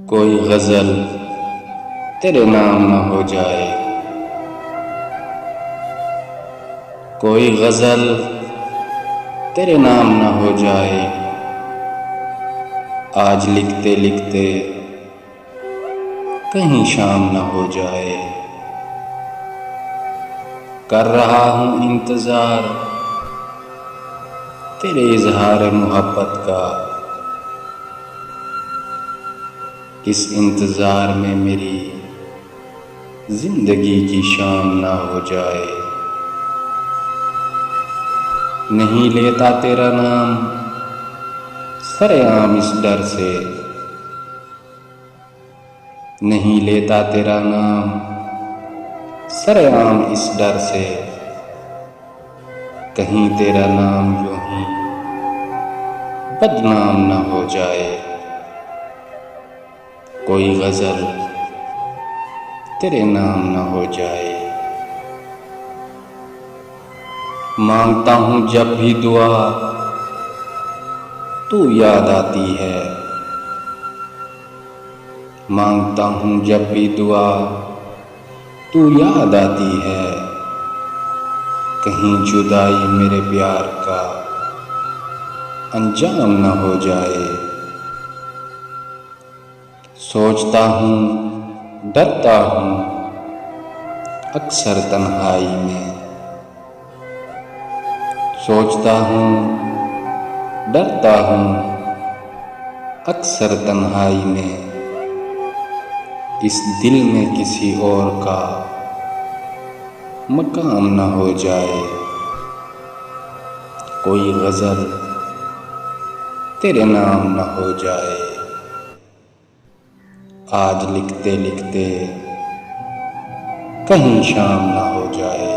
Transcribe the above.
कोई गजल तेरे नाम न हो जाए, कोई गजल तेरे नाम न हो जाए। आज लिखते लिखते कहीं शाम न हो जाए। कर रहा हूँ इंतजार तेरे इजहार मोहब्बत का। इस इंतजार में मेरी जिंदगी की शाम ना हो जाए। नहीं लेता तेरा नाम सरेआम इस डर से, नहीं लेता तेरा नाम सरेआम इस डर से। कहीं तेरा नाम यूं ही बदनाम ना हो जाए। कोई गजल तेरे नाम न हो जाए। मांगता हूँ जब भी दुआ तू याद आती है। मांगता हूँ जब भी दुआ तू याद आती है। कहीं जुदाई मेरे प्यार का अंजाम न हो जाए। सोचता हूँ डरता हूँ अक्सर तन्हाई में। सोचता हूँ डरता हूँ अक्सर तन्हाई में। इस दिल में किसी और का मकाम न हो जाए। कोई गजल तेरे नाम न हो जाए। आज लिखते लिखते कहीं शाम ना हो जाए।